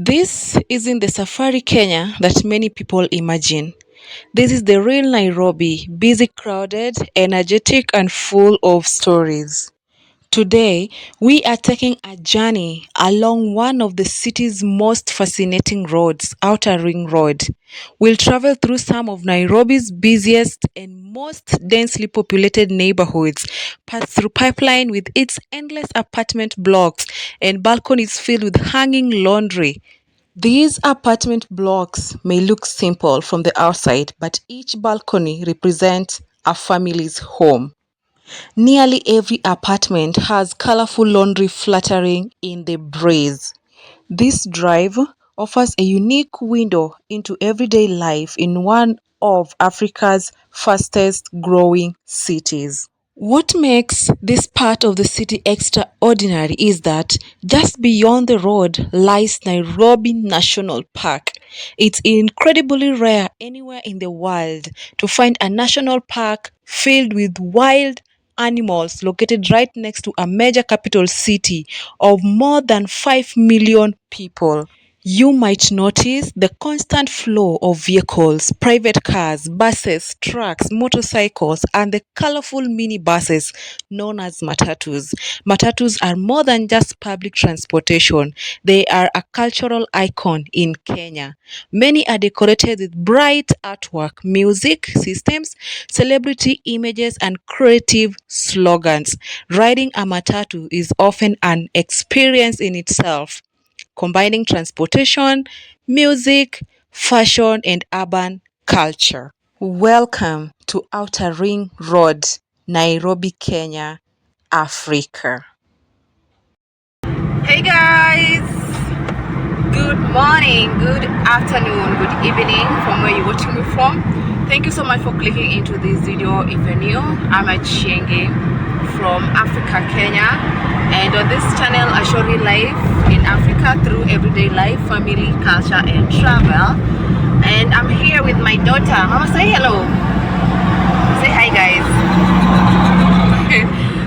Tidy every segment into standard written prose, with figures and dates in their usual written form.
This isn't the safari Kenya that many people imagine. This is the real Nairobi, busy, crowded, energetic, and full of stories. Today, we are taking a journey along one of the city's most fascinating roads, Outer Ring Road. We'll travel through some of Nairobi's busiest and most densely populated neighborhoods, pass through Pipeline with its endless apartment blocks and balconies filled with hanging laundry. These apartment blocks may look simple from the outside, but each balcony represents a family's home. Nearly every apartment has colorful laundry fluttering in the breeze. This drive offers a unique window into everyday life in one of Africa's fastest growing cities. What makes this part of the city extraordinary is that just beyond the road lies Nairobi National Park. It's incredibly rare anywhere in the world to find a national park filled with wild animals located right next to a major capital city of more than 5 million people. You might notice the constant flow of vehicles, private cars, buses, trucks, motorcycles, and the colorful minibuses known as matatus. Matatus are more than just public transportation, they are a cultural icon in Kenya. Many are decorated with bright artwork, music systems, celebrity images, and creative slogans. Riding a matatu is often an experience in itself, combining transportation, music, fashion, and urban culture. Welcome to Outer Ring Road, Nairobi, Kenya, Africa. Hey guys! Good morning, good afternoon, good evening from where you're watching me from. Thank you so much for clicking into this video. If you're new, I'm Chienge from Africa, Kenya, and on this channel I show you life in Africa through everyday life, family, culture, and travel. And I'm here with my daughter. Mama, say hello. Say hi, guys.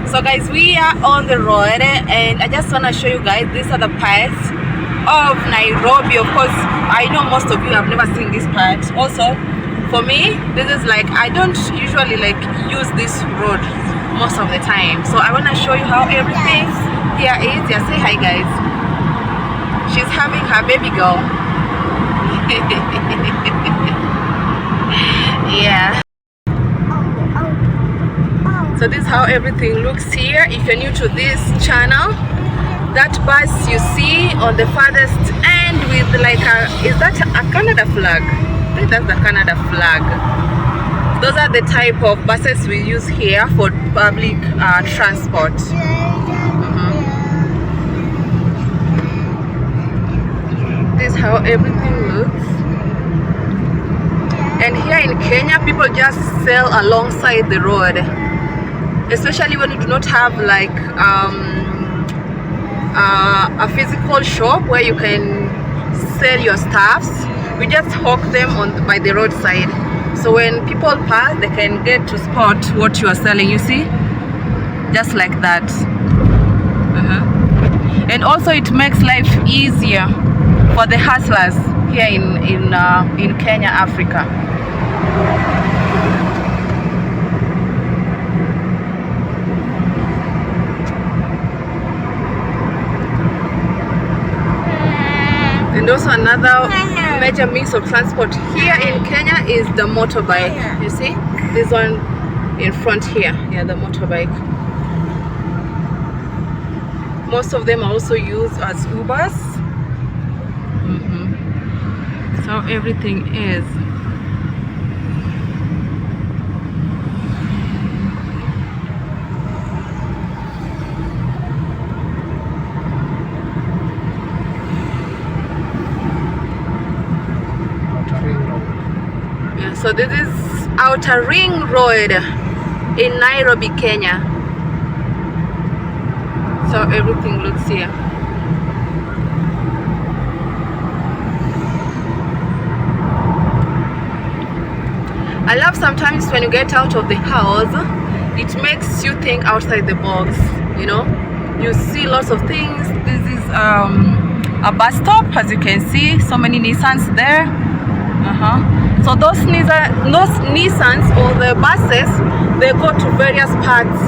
So guys, we are on the road, and I just want to show you guys, these are the parts of Nairobi. Of course, I know most of you have never seen this part. Also, for me, this is like, I don't usually like use this road most of the time, so I want to show you how everything here is. Yeah, say hi, guys. She's having her baby girl. Yeah. So this is how everything looks here. If you're new to this channel, that bus you see on the farthest end with like a, is that a Canada flag? I think that's the Canada flag. Those are the type of buses we use here for public transport. This is how everything looks. And here in Kenya, people just sell alongside the road, especially when you do not have like a physical shop where you can sell your stuffs. We just hawk them on by the roadside, so when people pass they can get to spot what you are selling, you see, just like that. And also it makes life easier for the hustlers here in Kenya, Africa. And also another major means of transport here in Kenya is the motorbike. You see this one in front here? Yeah, the motorbike. Most of them are also used as Ubers. So everything is. Yeah, so this is Outer Ring Road in Nairobi, Kenya. So everything looks here. I love sometimes when you get out of the house, it makes you think outside the box, you know. You see lots of things. This is a bus stop. As you can see, so many Nissans there. So those Nissans or the buses, they go to various parts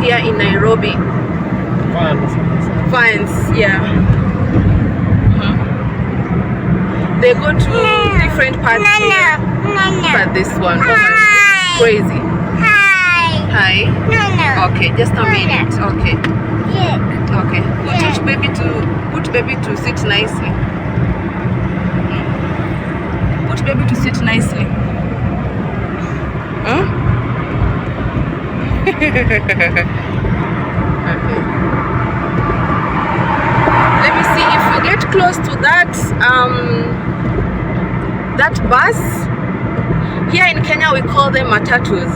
here in Nairobi. Vans, yeah. They go to different parts here. Look at this one. Hi. Crazy. Hi. Hi. Okay, just a minute. Okay. Okay. Put baby to sit nicely. Put baby to sit nicely. Huh? Okay. Let me see if we get close to that bus. Here in Kenya we call them matatus.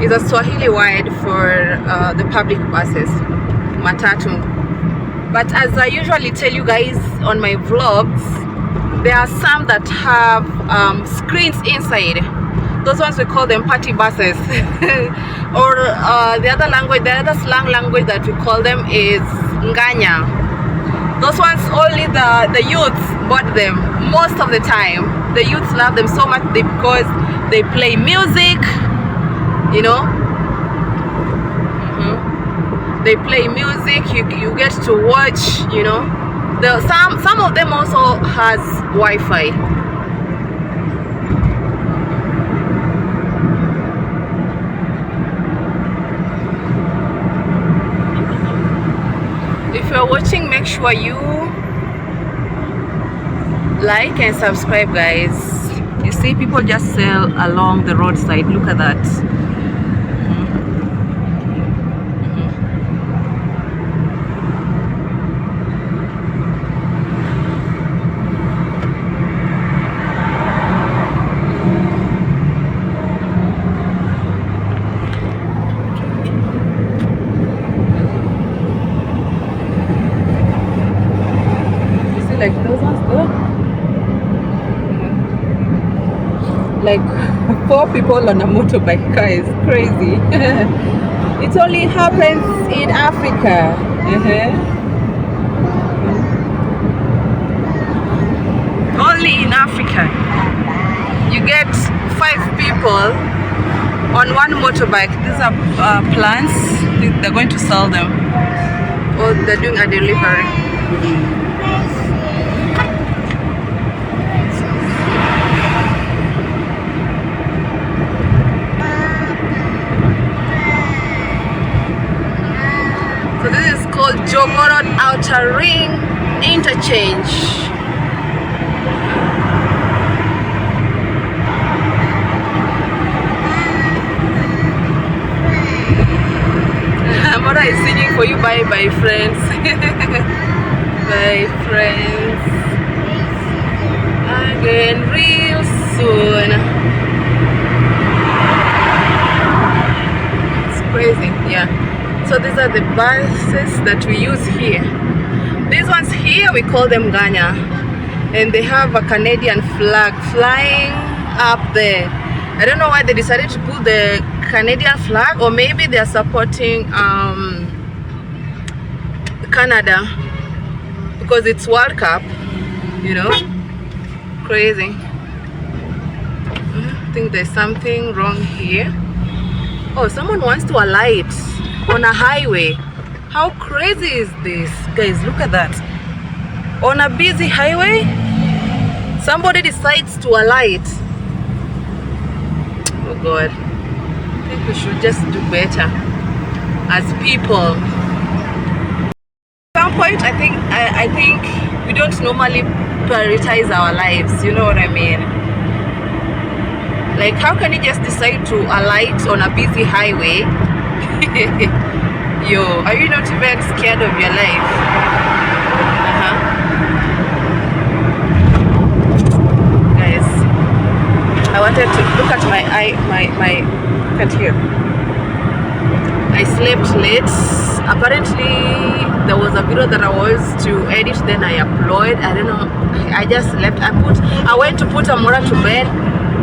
It's a Swahili word for the public buses. Matatu. But as I usually tell you guys on my vlogs, there are some that have screens inside. Those ones we call them party buses. Or the other slang language that we call them is nganya. Those ones only the youths bought them most of the time. The youths love them so much because they play music, you know. They play music, you get to watch, you know. Some of them also has Wi-Fi. If you're watching, make sure you like and subscribe, guys. You see, people just sell along the roadside. Look at that. Like those ones there, like 4 people on a motorbike car is crazy. It only happens in Africa. Only in Africa you get 5 people on one motorbike. These are plants. They're going to sell them, or they're doing a delivery. So this is called Jogorod Outer Ring Interchange. Mara is singing for you. Bye bye friends. Bye friends. Again real soon. It's crazy, yeah. So these are the buses that we use here. These ones here, we call them Ganya. And they have a Canadian flag flying up there. I don't know why they decided to put the Canadian flag, or maybe they are supporting Canada because it's World Cup, you know. Crazy. I think there's something wrong here. Oh, someone wants to alight on a highway. How crazy is this? Guys, look at that. On a busy highway, somebody decides to alight. Oh God. I think we should just do better as people. At some point, I think we don't normally prioritize our lives, you know what I mean? Like, how can you just decide to alight on a busy highway? Yo, are you not even scared of your life? Guys, I wanted to look at my look at here. I slept late. Apparently there was a video that I was to edit, then I upload. I don't know, I just slept. I went to put Amora to bed,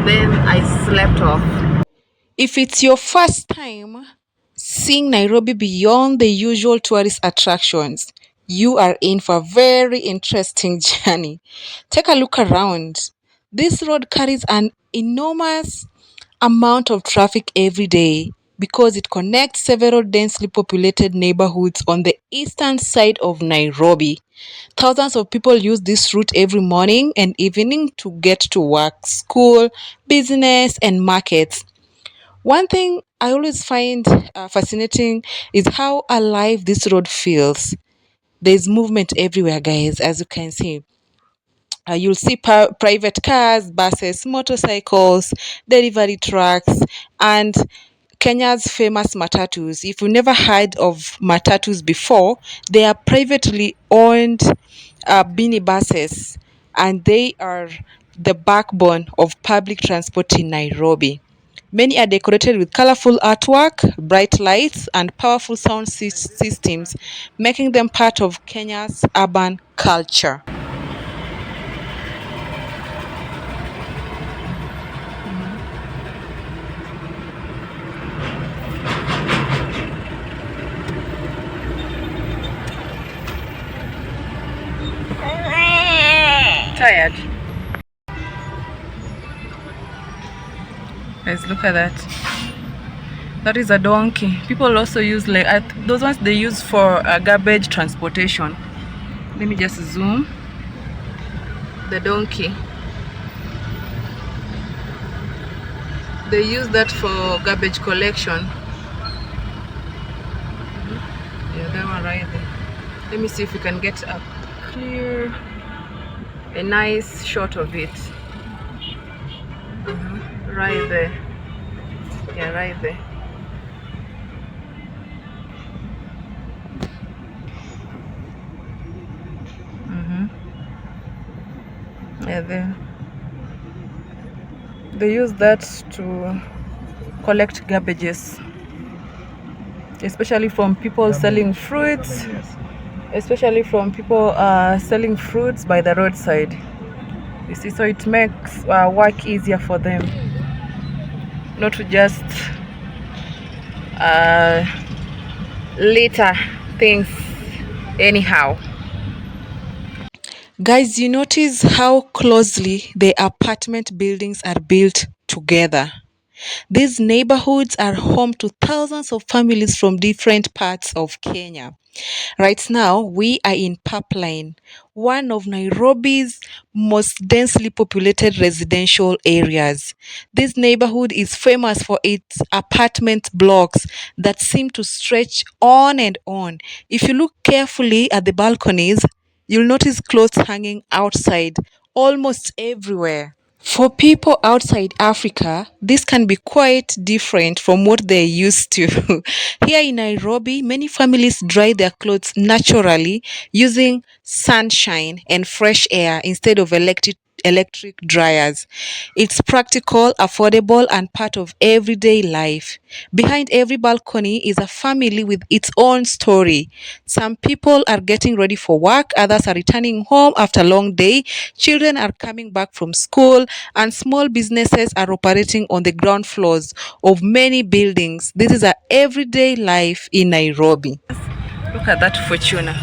then I slept off. If it's your first time seeing Nairobi beyond the usual tourist attractions, you are in for a very interesting journey. Take a look around. This road carries an enormous amount of traffic every day because it connects several densely populated neighborhoods on the eastern side of Nairobi. Thousands of people use this route every morning and evening to get to work, school, business, and markets. One thing I always find fascinating is how alive this road feels. There's movement everywhere, guys, as you can see. You'll see private cars, buses, motorcycles, delivery trucks, and Kenya's famous matatus. If you've never heard of matatus before, they are privately owned mini buses, and they are the backbone of public transport in Nairobi. Many are decorated with colorful artwork, bright lights, and powerful sound systems, making them part of Kenya's urban culture. Tired. Guys, look at that. That is a donkey. People also use like those ones they use for garbage transportation. Let me just zoom. The donkey. They use that for garbage collection. Yeah, that one right there. Let me see if we can get a clear, a nice shot of it. Right there. Yeah, right there. Yeah, they use that to collect garbages, especially from people selling fruits, especially from people selling fruits by the roadside. You see, so it makes work easier for them, not to just litter things anyhow. Guys, you notice how closely the apartment buildings are built together. These neighborhoods are home to thousands of families from different parts of Kenya. Right now, we are in Pipeline, one of Nairobi's most densely populated residential areas. This neighborhood is famous for its apartment blocks that seem to stretch on and on. If you look carefully at the balconies, you'll notice clothes hanging outside almost everywhere. For people outside Africa, this can be quite different from what they're used to. Here in Nairobi, many families dry their clothes naturally using sunshine and fresh air instead of electric dryers. It's practical, affordable, and part of everyday life. Behind every balcony is a family with its own story. Some people are getting ready for work, others are returning home after a long day, children are coming back from school, and small businesses are operating on the ground floors of many buildings. This is a everyday life in Nairobi. Look at that Fortuna.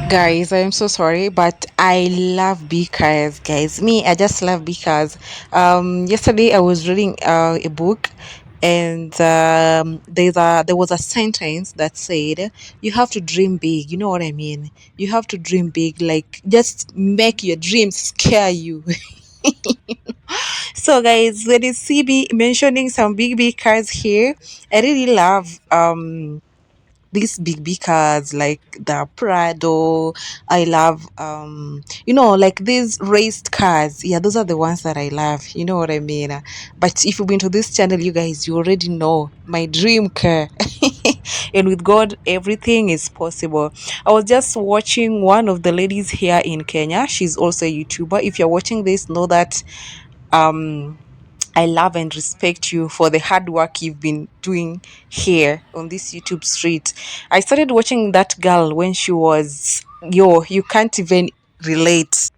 Guys, I am so sorry, but I love big cars, guys. Me, I just love big cars. Yesterday I was reading a book, and there was a sentence that said, "You have to dream big." You know what I mean? You have to dream big, like just make your dreams scare you. So, guys, when you see me mentioning some big cars here, I really love these big cars like the Prado. I love like these raced cars. Yeah, those are the ones that I love. You know what I mean? But if you've been to this channel, you guys, you already know my dream car. And with God, everything is possible. I was just watching one of the ladies here in Kenya. She's also a YouTuber. If you're watching this, know that um I love and respect you for the hard work you've been doing here on this YouTube street. I started watching that girl when she was, you can't even relate.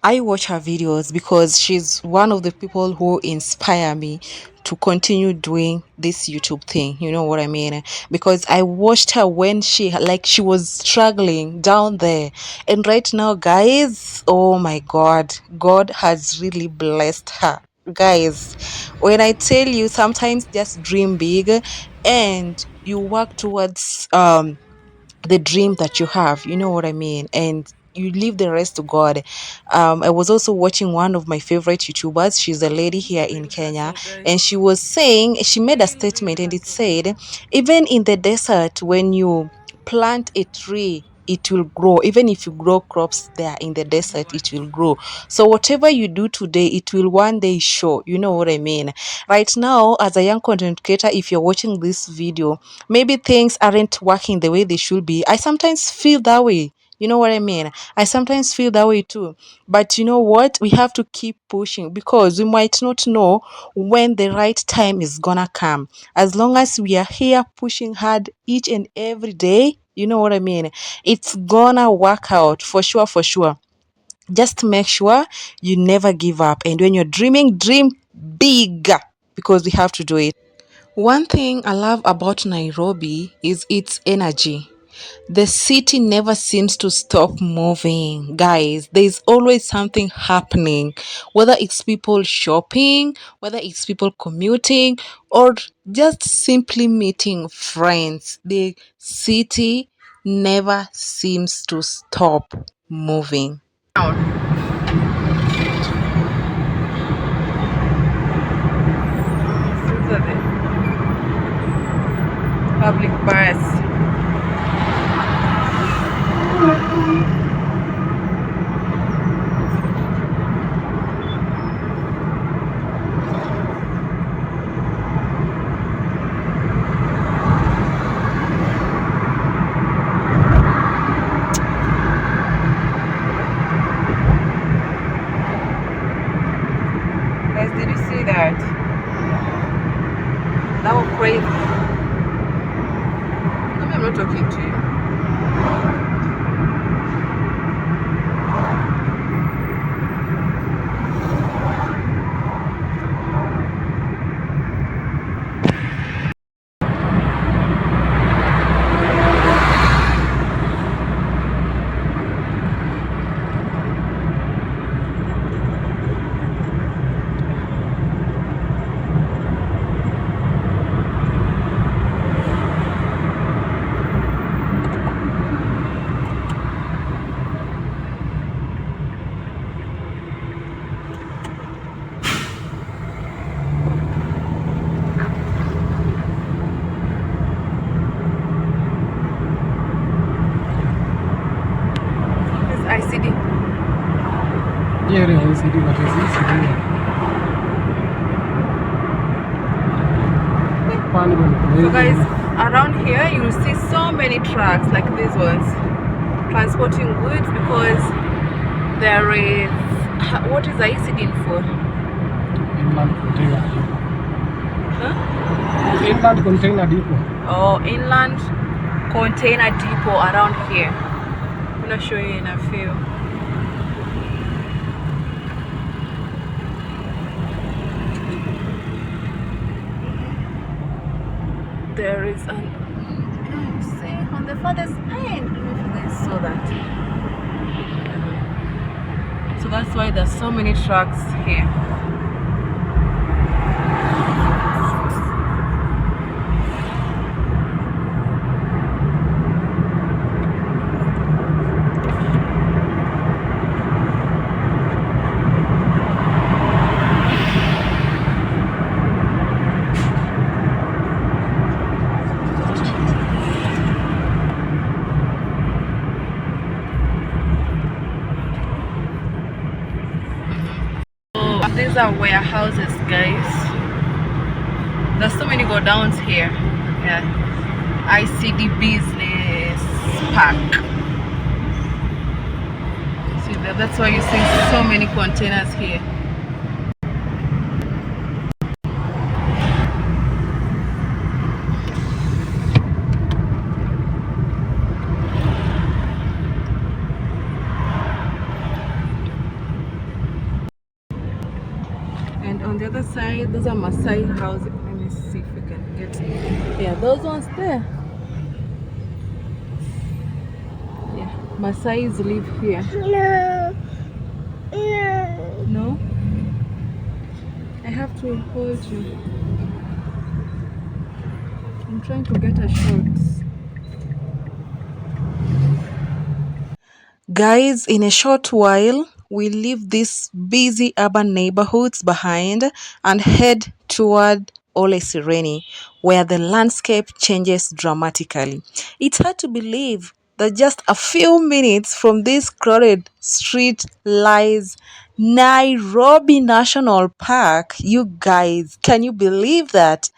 I watch her videos because she's one of the people who inspire me to continue doing this YouTube thing. You know what I mean? Because I watched her when she was struggling down there. And right now, guys, oh my God, God has really blessed her. Guys, when I tell you, sometimes just dream big and you work towards the dream that you have, you know what I mean, and you leave the rest to God. I was also watching one of my favorite YouTubers. She's a lady here in Kenya, and she was saying, she made a statement, and it said, even in the desert, when you plant a tree, it will grow. Even if you grow crops there in the desert, it will grow. So whatever you do today, it will one day show. You know what I mean? Right now, as a young content creator, if you're watching this video, maybe things aren't working the way they should be. I sometimes feel that way. You know what I mean? I sometimes feel that way too. But you know what? We have to keep pushing because we might not know when the right time is gonna come. As long as we are here pushing hard each and every day, you know what I mean? It's gonna work out for sure, for sure. Just make sure you never give up. And when you're dreaming, dream big because we have to do it. One thing I love about Nairobi is its energy. The city never seems to stop moving. Guys, there's always something happening, whether it's people shopping, whether it's people commuting, or just simply meeting friends. The city never seems to stop moving. Public bus. Guys, did you see that? That was crazy. I'm not talking to you. ICD. Yeah, ICD, but it's easy. So guys, around here you will see so many trucks like these ones transporting goods because there is, what is ICD for? Inland container depot. Huh? Inland container depot. Oh, inland container depot around here. I'm gonna show you in a few. There is an, see on the farthest end. I don't know if you guys saw that. So that's why there's so many trucks here. These are warehouses, guys. There's so many go downs here. Yeah, ICD business park. See that? That's why you see so many containers here. And on the other side, those are Maasai houses. Let me see if we can get. Yeah, those ones there. Yeah, Maasais live here. No. I have to hold you. I'm trying to get a shot. Guys, in a short while, we leave these busy urban neighborhoods behind and head toward OLESERENI, where the landscape changes dramatically. It's hard to believe that just a few minutes from this crowded street lies Nairobi National Park. You guys, can you believe that?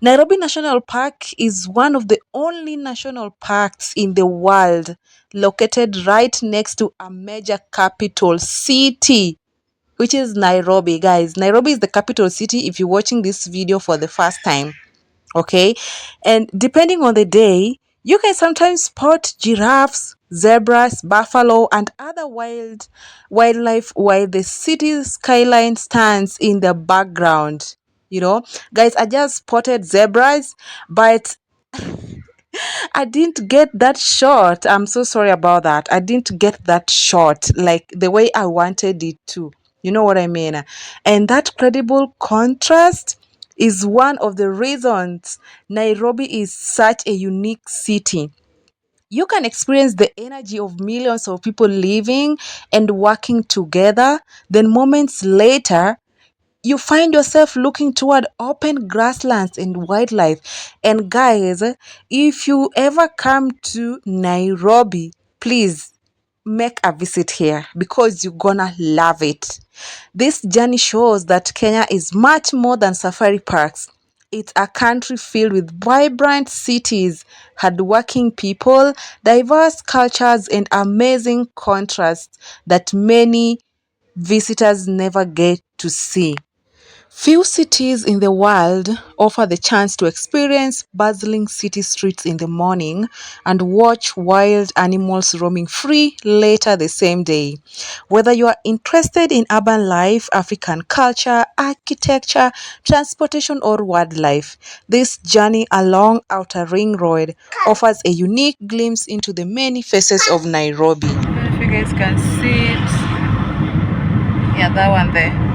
Nairobi National Park is one of the only national parks in the world located right next to a major capital city, which is Nairobi. Guys, Nairobi is the capital city if you're watching this video for the first time. Okay. And depending on the day, you can sometimes spot giraffes, zebras, buffalo, and other wildlife while the city's skyline stands in the background. Guys, I just spotted zebras, but I didn't get that shot. I'm so sorry about that. I didn't get that shot like the way I wanted it to. You know what I mean? And that credible contrast is one of the reasons Nairobi is such a unique city. You can experience the energy of millions of people living and working together. Then, moments later, you find yourself looking toward open grasslands and wildlife. And guys, if you ever come to Nairobi, please make a visit here because you're gonna love it. This journey shows that Kenya is much more than safari parks. It's a country filled with vibrant cities, hardworking people, diverse cultures, and amazing contrasts that many visitors never get to see. Few cities in the world offer the chance to experience bustling city streets in the morning and watch wild animals roaming free later the same day. Whether you are interested in urban life, African culture, architecture, transportation, or wildlife, this journey along Outer Ring Road offers a unique glimpse into the many faces of Nairobi. I don't know if you guys can see it. Yeah, that one there.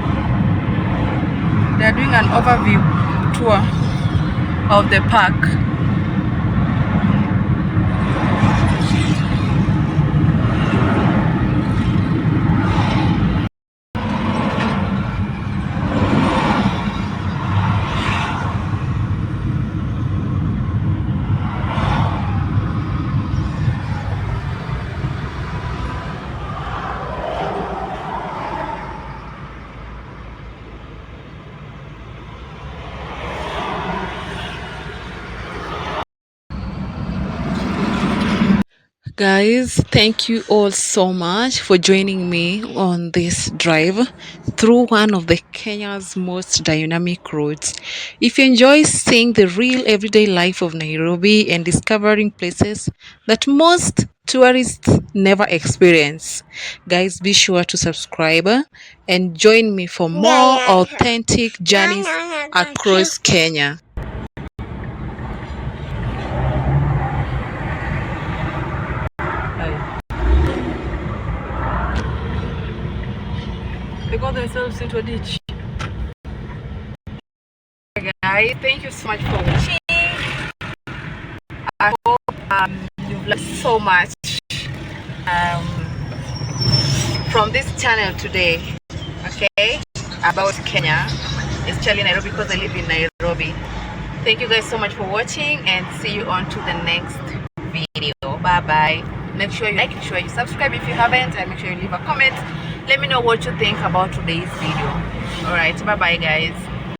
They're doing an overview tour of the park. Guys, thank you all so much for joining me on this drive through one of the Kenya's most dynamic roads. If you enjoy seeing the real everyday life of Nairobi and discovering places that most tourists never experience, guys, be sure to subscribe and join me for more authentic journeys across Kenya. They got themselves into a ditch. Guys, thank you so much for watching. I hope you've learned so much from this channel today, okay, about Kenya, especially Nairobi because I live in Nairobi. Thank you guys so much for watching and see you on to the next video. Bye bye. Make sure you like, make sure you subscribe if you haven't, and make sure you leave a comment. Let me know what you think about today's video. All right, bye bye guys.